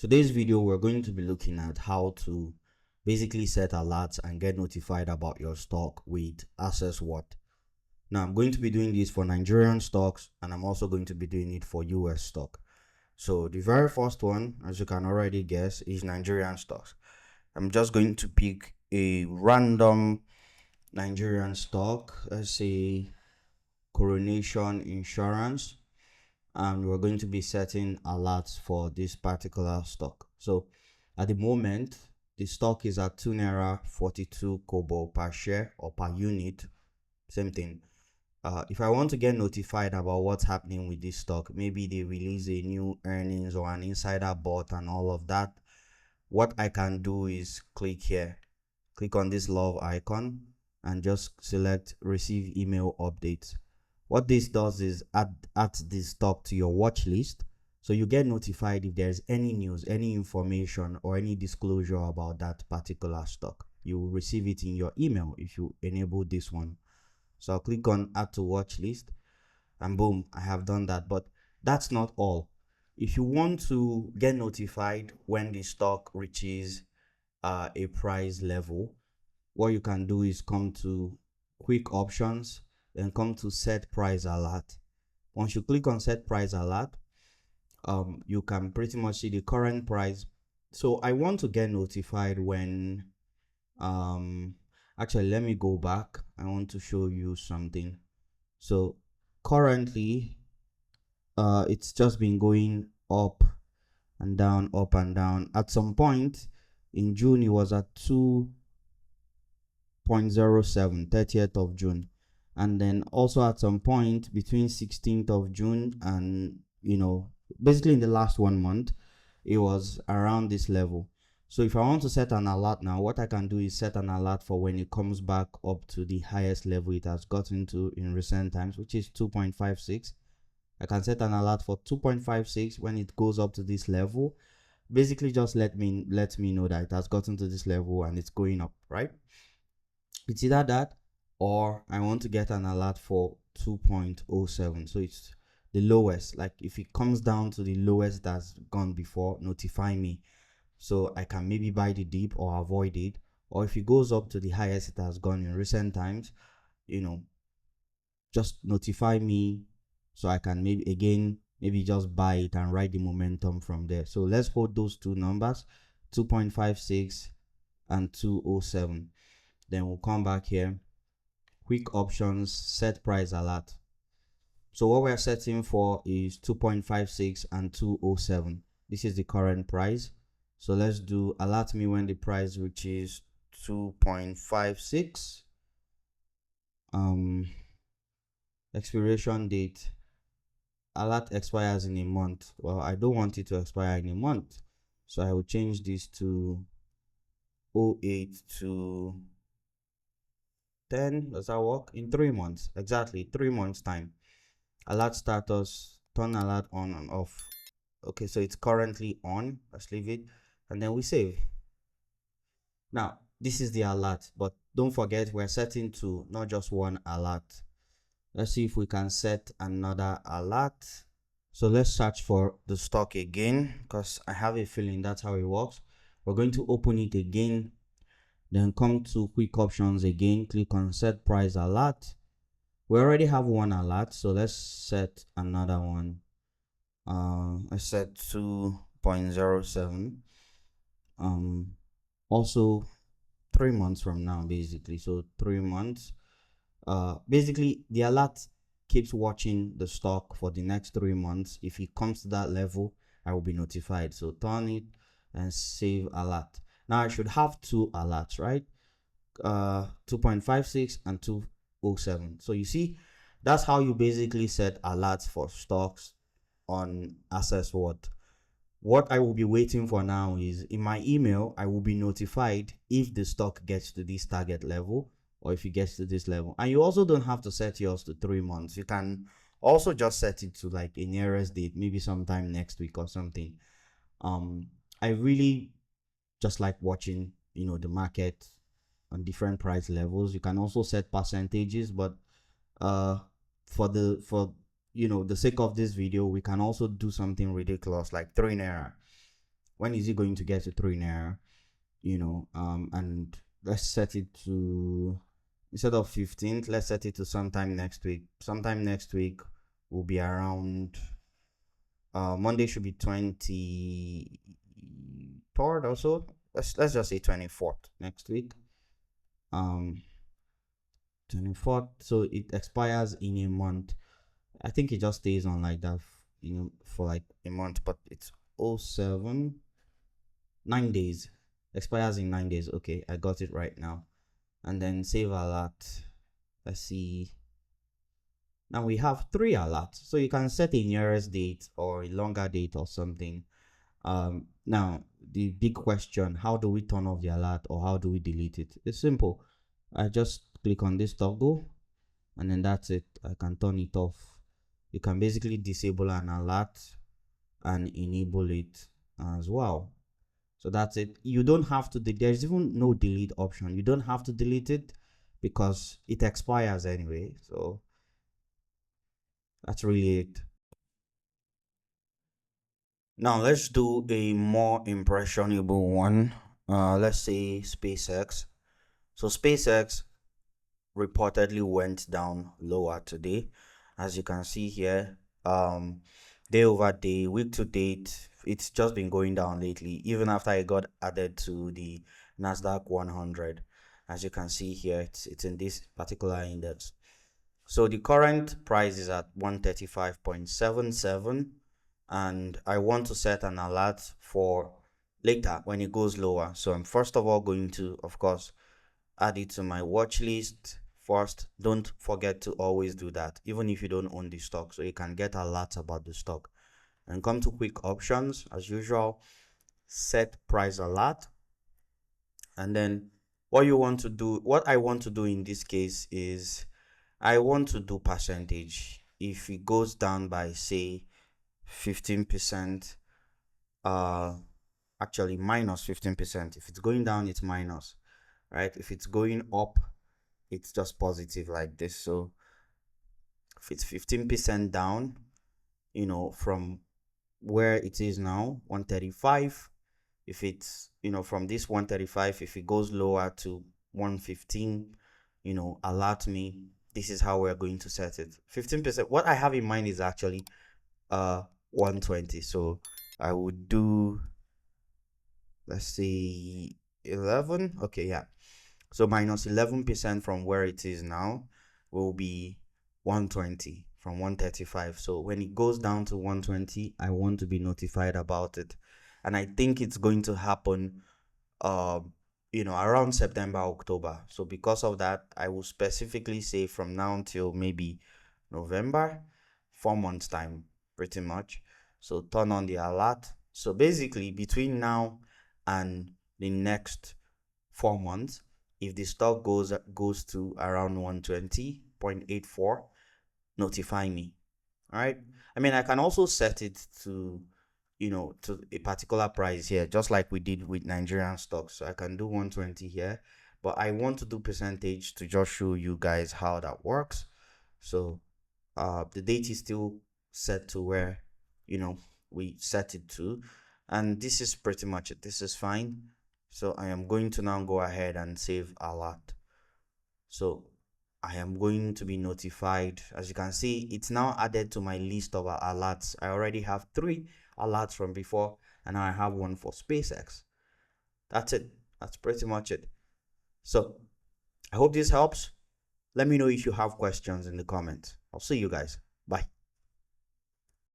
Today's video, we're going to be looking at how to basically set alerts and get notified about your stock with Assessworth. Now, I'm going to be doing this for Nigerian stocks, and I'm also going to be doing it for US stock. So the very first one, as you can already guess, is Nigerian stocks. I'm just going to pick a random Nigerian stock, let's say Coronation Insurance, and we're going to be setting alerts for this particular stock. So at the moment, the stock is at 2 naira 42 kobo per share or per unit, same thing. If I want to get notified about what's happening with this stock, maybe they release a new earnings or an insider bought and all of that, what I can do is click here, click on this love icon and just select receive email updates. What this does is add this stock to your watch list, so you get notified if there's any news, any information, or any disclosure about that particular stock. You will receive it in your email if you enable this one. So I'll click on add to watch list, and boom, I have done that. But that's not all. If you want to get notified when the stock reaches a price level, what you can do is come to quick options, then come to set price alert. Once you click on set price alert, you can pretty much see the current price. So I want to get notified when actually, let me go back. I want to show you something. So currently it's just been going up and down, up and down. At some point in June, it was at 2.07, 30th of June, and then also at some point between 16th of June and basically in the last 1 month, it was around this level. So if I want to set an alert now, what I can do is set an alert for when it comes back up to the highest level it has gotten to in recent times, which is 2.56. I can set an alert for 2.56 when it goes up to this level. Basically just let me know that it has gotten to this level and it's going up, right? It's either that or I want to get an alert for 2.07. So it's the lowest. Like if it comes down to the lowest that's gone before, notify me, so I can maybe buy the dip or avoid it. Or if it goes up to the highest it has gone in recent times, just notify me so I can maybe just buy it and ride the momentum from there. So let's hold those two numbers, 2.56 and 207. Then we'll come back here, quick options, set price alert. So what we're setting for is 2.56 and 207. This is the current price. So let's do alert me when the price reaches 2.56. Expiration date, alert expires in a month. Well, I don't want it to expire in a month, so I will change this to 08 to 10. Does that work? In 3 months, exactly 3 months time. Alert status, turn alert on and off. Okay, so it's currently on. Let's leave it and then we save. Now this is the alert, but don't forget we're setting to not just one alert. Let's see if we can set another alert. So let's search for the stock again, because I have a feeling that's how it works. We're going to open it again, then come to quick options again, click on set price alert. We already have one alert, so let's set another one. I set 2.07. Also 3 months from now, basically. So 3 months. Basically the alert keeps watching the stock for the next 3 months. If it comes to that level, I will be notified. So turn it and save alert. Now I should have two alerts, right? 2.56 and 207. So you see, that's how you basically set alerts for stocks on Assessworth. What I will be waiting for now is in my email, I will be notified if the stock gets to this target level or if it gets to this level. And you also don't have to set yours to 3 months. You can also just set it to like a nearest date, maybe sometime next week or something. I really just like watching the market on different price levels. You can also set percentages, but for the sake of this video, we can also do something ridiculous like 3 naira. when is it going to get to 3 naira, and let's set it to, instead of 15th, let's set it to sometime next week. Sometime next week will be around, Monday should be 23rd or so. Let's just say 24th next week. 24th, so it expires in a month. I think it just stays on like that, for like a month, but it's 07, 9 days. Expires in 9 days. Okay, I got it right now. And then save alert. Let's see. Now we have 3 alerts, so you can set a nearest date or a longer date or something. Now the big question: how do we turn off the alert, or how do we delete it? It's simple. I just click on this toggle, and then that's it. I can turn it off. You can basically disable an alert and enable it as well. So that's it. You don't have to, there's even no delete option. You don't have to delete it because it expires anyway. So that's really it. Now let's do a more impressionable one. Let's say SpaceX. So SpaceX reportedly went down lower today, as you can see here. Day over day, week to date, it's just been going down lately, even after it got added to the Nasdaq 100. As you can see here, it's in this particular index. So the current price is at 135.77, and I want to set an alert for later when it goes lower. So I'm first of all going to, of course, add it to my watch list first. Don't forget to always do that, even if you don't own the stock, so you can get alerts about the stock. And come to quick options as usual, set price alert. And then what I want to do in this case is I want to do percentage. If it goes down by say 15%, actually minus 15%. If it's going down, it's minus, right? If it's going up, it's just positive like this. So if it's 15% down, from where it is now, 135, if it's, from this 135, if it goes lower to 115, alert me. This is how we're going to set it. 15%. What I have in mind is actually 120. So I would do, let's say 11. Okay, yeah. So minus 11% from where it is now will be 120 from 135. So when it goes down to 120, I want to be notified about it. And I think it's going to happen, around September, October. So because of that, I will specifically say from now until maybe November, 4 months time, pretty much. So turn on the alert. So basically between now and the next 4 months, if the stock goes to around 120.84, notify me. All right. I mean, I can also set it to, to a particular price here, just like we did with Nigerian stocks. So I can do 120 here, but I want to do percentage to just show you guys how that works. So the date is still set to where, we set it to, and this is pretty much it. This is fine. So I am going to now go ahead and save alert. So I am going to be notified. As you can see, it's now added to my list of alerts. I already have 3 alerts from before, and now I have one for SpaceX. That's it. That's pretty much it. So I hope this helps. Let me know if you have questions in the comments. I'll see you guys. Bye.